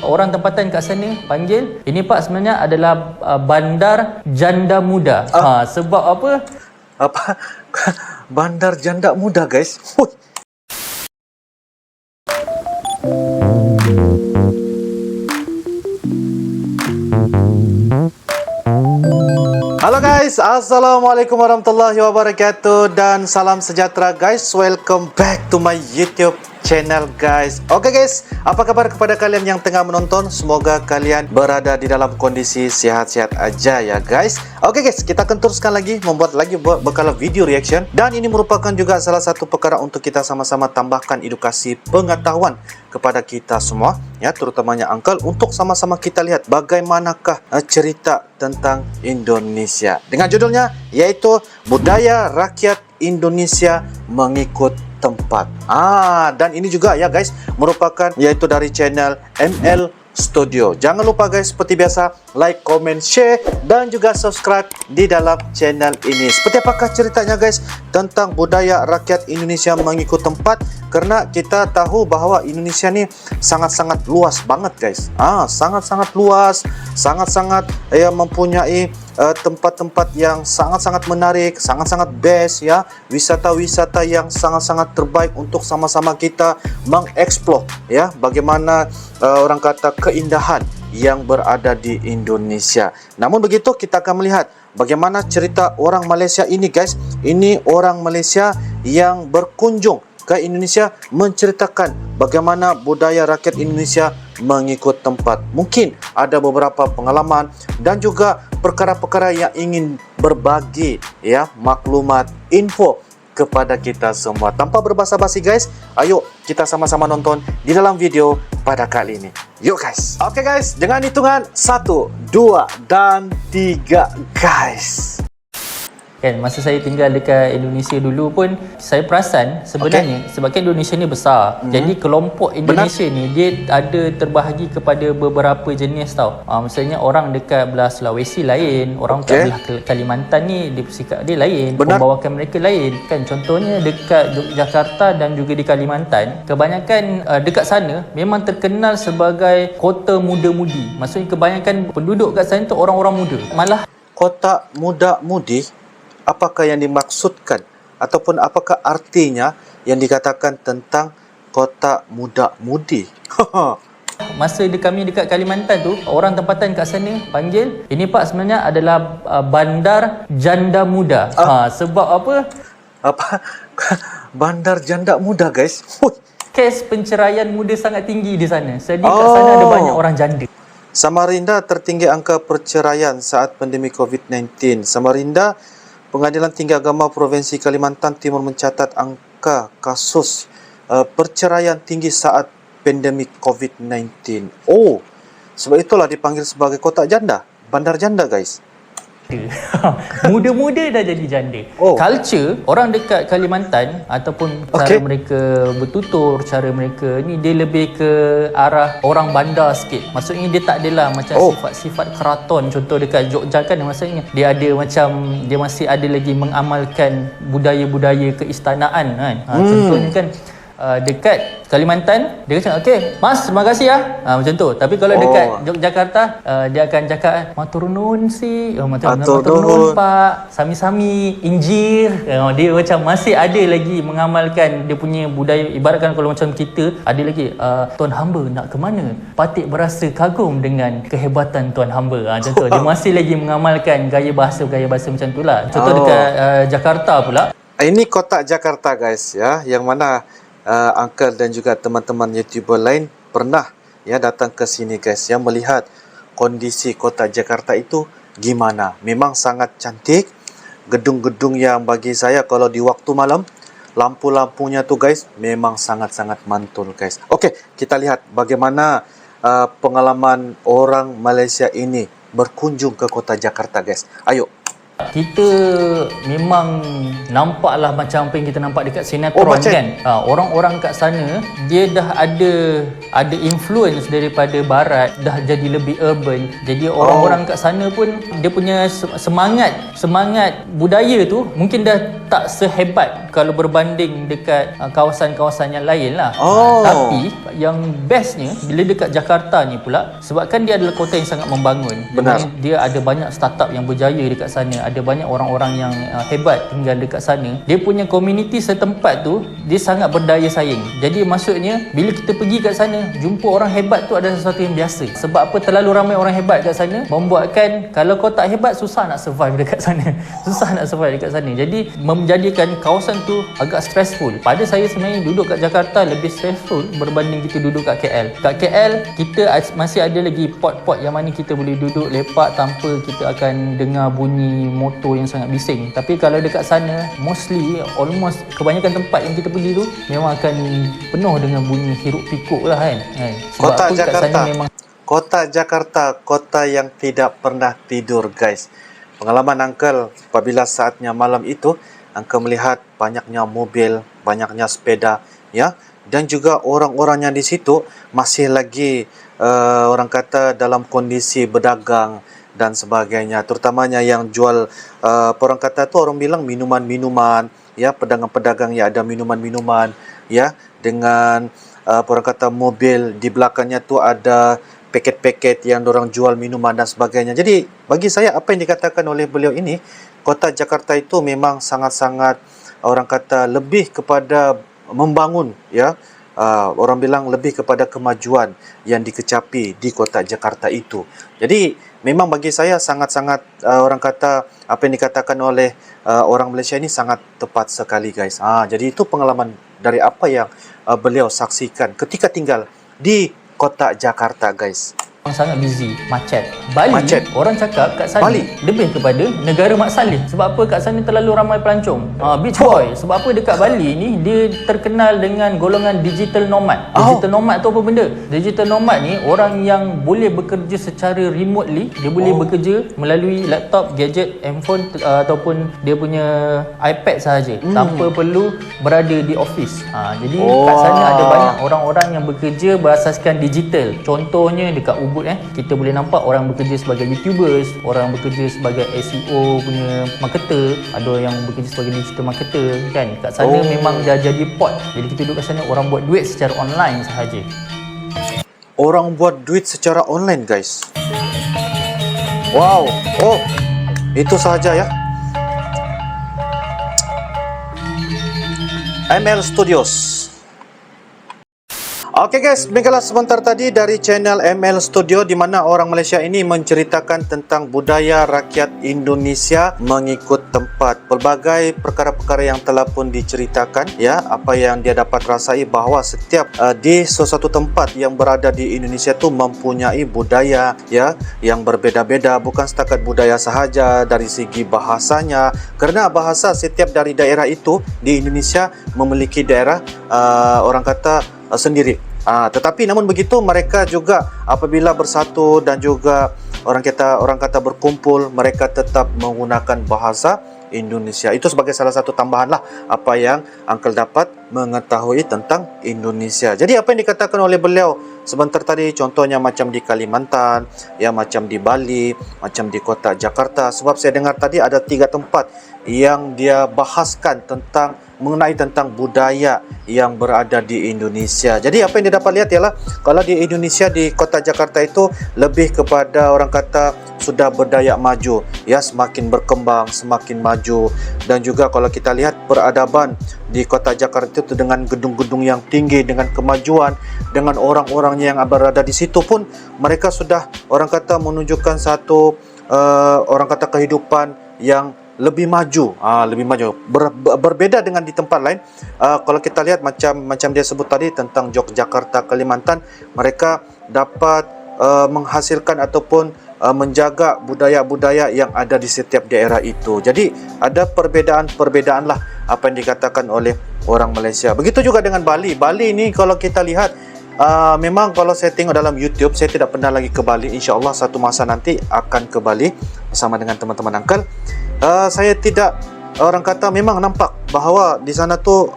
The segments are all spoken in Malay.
Orang tempatan kat sana panggil, ini Pak sebenarnya adalah bandar janda muda. Sebab apa? Apa? Bandar janda muda, guys. Hui. Halo guys, Assalamualaikum warahmatullahi wabarakatuh dan salam sejahtera guys. Welcome back to my YouTube channel guys. Oke guys, apa kabar kepada kalian yang tengah menonton? Semoga kalian berada di dalam kondisi sehat-sehat aja ya guys. Oke guys, kita akan teruskan lagi membuat lagi bekalan video reaction. Dan ini merupakan juga salah satu perkara untuk kita sama-sama tambahkan edukasi pengetahuan kepada kita semua ya, terutamanya Uncle, untuk sama-sama kita lihat bagaimanakah cerita tentang Indonesia dengan judulnya yaitu Budaya Rakyat Indonesia Mengikut Tempat. Dan ini juga ya guys merupakan yaitu dari channel ML Studio. Jangan lupa guys, seperti biasa like, comment, share dan juga subscribe di dalam channel ini. Seperti apakah ceritanya guys tentang budaya rakyat Indonesia mengikut tempat? Karena kita tahu bahwa Indonesia ni sangat-sangat luas banget guys. Sangat-sangat luas, sangat-sangat mempunyai tempat-tempat yang sangat-sangat menarik, sangat-sangat best ya, wisata-wisata yang sangat-sangat terbaik untuk sama-sama kita mengeksplor ya, bagaimana orang kata keindahan yang berada di Indonesia. Namun begitu kita akan melihat bagaimana cerita orang Malaysia ini guys. Ini orang Malaysia yang berkunjung ke Indonesia menceritakan bagaimana budaya rakyat Indonesia mengikut tempat. Mungkin ada beberapa pengalaman dan juga perkara-perkara yang ingin berbagi ya, maklumat, info kepada kita semua. Tanpa berbasa-basi guys, ayo kita sama-sama nonton di dalam video pada kali ini. Yuk guys. Oke guys, dengan hitungan 1, 2 dan 3 guys. Kan masa saya tinggal dekat Indonesia dulu pun saya perasan sebenarnya sebab kan Indonesia ni besar. Jadi kelompok Indonesia ni dia ada terbahagi kepada beberapa jenis tau. Misalnya orang dekat belah Sulawesi lain, orang kat belah Kalimantan ni dia sikap dia lain, pembawakan mereka lain. Kan contohnya dekat Jakarta dan juga di Kalimantan, kebanyakan dekat sana memang terkenal sebagai kota muda-mudi. Maksudnya kebanyakan penduduk kat sana tu orang-orang muda. Malah kota muda-mudi, apakah yang dimaksudkan ataupun apakah artinya yang dikatakan tentang kota muda-mudi? masa kami dekat Kalimantan tu, orang tempatan kat sana panggil, ini Pak sebenarnya adalah bandar janda muda. Sebab apa? Apa? Bandar janda muda guys. Kes penceraian muda sangat tinggi di sana. Jadi kat sana ada banyak orang janda. Samarinda tertinggi angka perceraian saat pandemik COVID-19. Samarinda, Pengadilan Tinggi Agama Provinsi Kalimantan Timur mencatat angka kasus perceraian tinggi saat pandemik COVID-19. Sebab itulah dipanggil sebagai kota janda, bandar janda guys. Muda-muda dah jadi janda. Culture orang dekat Kalimantan ataupun cara mereka bertutur, cara mereka ni dia lebih ke arah orang bandar sikit. Maksudnya dia tak adalah macam sifat-sifat keraton. Contoh dekat Jogja kan maksudnya dia ada macam, dia masih ada lagi mengamalkan budaya-budaya keistanaan kan. Contohnya kan dekat Kalimantan dia kata okey mas terima kasih ya, macam tu. Tapi kalau dekat Yogyakarta dia akan cakap matur nuwun si, matur nuwun pak, sami-sami injir. Dia macam masih ada lagi mengamalkan dia punya budaya. Ibaratkan kalau macam kita ada lagi tuan hamba nak ke mana, patik berasa kagum dengan kehebatan tuan hamba, macam tu. Dia masih lagi mengamalkan gaya bahasa macam tu lah. Contoh dekat Jakarta pula, ini kota Jakarta guys ya, yang mana Uncle dan juga teman-teman YouTuber lain pernah ya datang ke sini guys, yang melihat kondisi kota Jakarta itu gimana. Memang sangat cantik. Gedung-gedung yang bagi saya kalau di waktu malam lampu-lampunya tuh guys memang sangat-sangat mantul guys. Oke, kita lihat bagaimana pengalaman orang Malaysia ini berkunjung ke kota Jakarta guys. Ayo. Kita memang nampaklah macam apa yang kita nampak dekat sinetron kan. Orang-orang kat sana dia dah ada influence daripada barat, dah jadi lebih urban. Jadi orang-orang kat sana pun dia punya semangat budaya tu mungkin dah tak sehebat kalau berbanding dekat kawasan-kawasan yang lain lah. Tapi yang bestnya bila dekat Jakarta ni pula, sebabkan dia adalah kota yang sangat membangun. Dia ada banyak startup yang berjaya dekat sana, ada banyak orang-orang yang hebat tinggal dekat sana. Dia punya komuniti setempat tu dia sangat berdaya saing. Jadi maksudnya bila kita pergi kat sana, jumpa orang hebat tu adalah sesuatu yang biasa. Sebab apa? Terlalu ramai orang hebat kat sana membuatkan kalau kau tak hebat, susah nak survive dekat sana. Susah nak survive dekat sana. Jadi menjadikan kawasan tu agak stressful. Pada saya sebenarnya duduk kat Jakarta lebih stressful berbanding kita duduk kat KL. Kat KL kita masih ada lagi pot-pot yang mana kita boleh duduk lepak tanpa kita akan dengar bunyi motor yang sangat bising. Tapi kalau dekat sana almost kebanyakan tempat yang kita pergi tu memang akan penuh dengan bunyi hiruk pikuk lah kan. Sebab Kota Jakarta kat sana memang Kota Jakarta, kota yang tidak pernah tidur guys. Pengalaman Uncle apabila saatnya malam itu, Uncle melihat banyaknya mobil, banyaknya sepeda, ya, dan juga orang-orang yang di situ masih lagi orang kata dalam kondisi berdagang dan sebagainya. Terutamanya yang jual orang kata tu orang bilang minuman-minuman, ya, pedagang-pedagang yang ada minuman-minuman, ya, dengan orang kata mobil di belakangnya tu ada paket-paket yang orang jual minuman dan sebagainya. Jadi bagi saya apa yang dikatakan oleh beliau ini, kota Jakarta itu memang sangat-sangat orang kata lebih kepada membangun, ya. Orang bilang lebih kepada kemajuan yang dikecapi di kota Jakarta itu. Jadi memang bagi saya sangat-sangat orang kata apa yang dikatakan oleh orang Malaysia ini sangat tepat sekali guys. Jadi itu pengalaman dari apa yang beliau saksikan ketika tinggal di kota Jakarta guys. sangat busy, macet. Bali, orang cakap kat sana lebih kepada negara Mak Saleh. Sebab apa? Kat sana terlalu ramai pelancong. Beach boy. Sebab apa dekat Bali ni dia terkenal dengan golongan digital nomad. Digital nomad tu apa benda? Digital nomad ni orang yang boleh bekerja secara remotely. Dia boleh bekerja melalui laptop, gadget, handphone ataupun dia punya iPad sahaja, tanpa perlu berada di office. Jadi kat sana ada banyak orang-orang yang bekerja berasaskan digital. Contohnya dekat Ubud kita boleh nampak orang bekerja sebagai YouTubers, orang bekerja sebagai SEO punya marketer, ada yang bekerja sebagai digital marketer kan. Kat sana memang dah jadi pot. Jadi kita duduk kat sana, orang buat duit secara online sahaja. Orang buat duit secara online guys. Wow. Itu sahaja ya. ML Studios. Oke guys, demikianlah sebentar tadi dari channel ML Studio di mana orang Malaysia ini menceritakan tentang budaya rakyat Indonesia mengikut tempat. Pelbagai perkara-perkara yang telah pun diceritakan, ya, apa yang dia dapat rasai bahawa setiap di sesuatu tempat yang berada di Indonesia tu mempunyai budaya, ya, yang berbeza-beza, bukan setakat budaya sahaja dari segi bahasanya, kerana bahasa setiap dari daerah itu di Indonesia memiliki daerah orang kata sendiri. Tetapi namun begitu mereka juga apabila bersatu dan juga orang kata berkumpul, mereka tetap menggunakan bahasa Indonesia. Itu sebagai salah satu tambahan lah apa yang Uncle dapat mengetahui tentang Indonesia. Jadi apa yang dikatakan oleh beliau sebentar tadi, contohnya macam di Kalimantan, ya, macam di Bali, macam di kota Jakarta. Sebab saya dengar tadi ada 3 tempat yang dia bahaskan tentang mengenai tentang budaya yang berada di Indonesia. Jadi apa yang dia dapat lihat ialah kalau di Indonesia di kota Jakarta itu lebih kepada orang kata sudah berdaya maju, ya, semakin berkembang, semakin maju. Dan juga kalau kita lihat peradaban di kota Jakarta itu dengan gedung-gedung yang tinggi, dengan kemajuan, dengan orang-orangnya yang berada di situ pun mereka sudah orang kata menunjukkan satu orang kata kehidupan yang lebih maju, berbeda dengan di tempat lain. Kalau kita lihat macam dia sebut tadi tentang Yogyakarta, Kalimantan, mereka dapat menghasilkan ataupun menjaga budaya-budaya yang ada di setiap daerah itu. Jadi ada perbedaan lah apa yang dikatakan oleh orang Malaysia. Begitu juga dengan Bali. Bali ini kalau kita lihat memang kalau saya tengok dalam YouTube, saya tidak pernah lagi ke Bali. InsyaAllah satu masa nanti akan ke Bali bersama dengan teman-teman Uncle. saya tidak, orang kata memang nampak bahawa di sana tu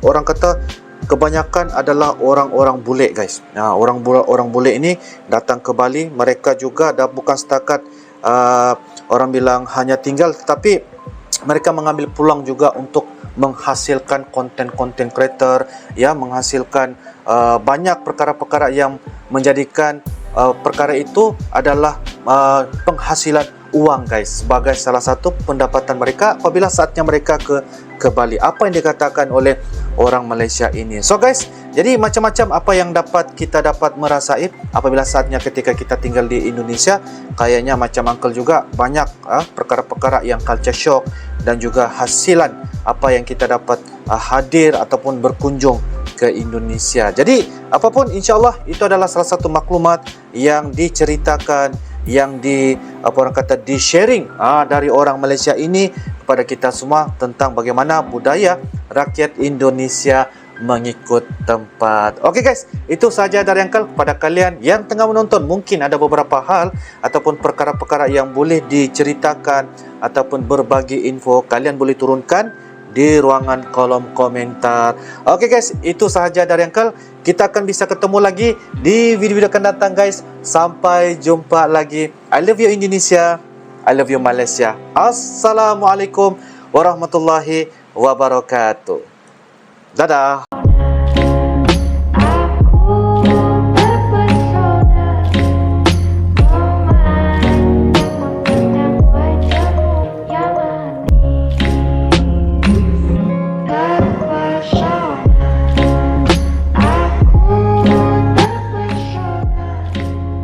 orang kata kebanyakan adalah orang-orang bule guys. Orang bule ini datang ke Bali, mereka juga dah bukan setakat orang bilang hanya tinggal, tetapi mereka mengambil peluang juga untuk menghasilkan konten-konten creator, ya, menghasilkan banyak perkara-perkara yang menjadikan perkara itu adalah penghasilan uang guys, sebagai salah satu pendapatan mereka apabila saatnya mereka ke Bali. Apa yang dikatakan oleh orang Malaysia ini. So guys, jadi macam-macam apa yang kita dapat merasai apabila saatnya ketika kita tinggal di Indonesia. Kayaknya macam uncle juga banyak perkara-perkara yang culture shock dan juga hasilan apa yang kita dapat hadir ataupun berkunjung ke Indonesia. Jadi apapun, insya-Allah itu adalah salah satu maklumat yang diceritakan, yang di-sharing dari orang Malaysia ini kepada kita semua tentang bagaimana budaya rakyat Indonesia mengikut tempat. Okey guys, itu saja dari Uncle. Kepada kalian yang tengah menonton, mungkin ada beberapa hal ataupun perkara-perkara yang boleh diceritakan ataupun berbagi info, kalian boleh turunkan di ruangan kolom komentar. Okey guys, itu sahaja dari Uncle. Kita akan bisa ketemu lagi di video-video akan datang guys. Sampai jumpa lagi. I love you Indonesia, I love you Malaysia. Assalamualaikum warahmatullahi wabarakatuh. Dadah.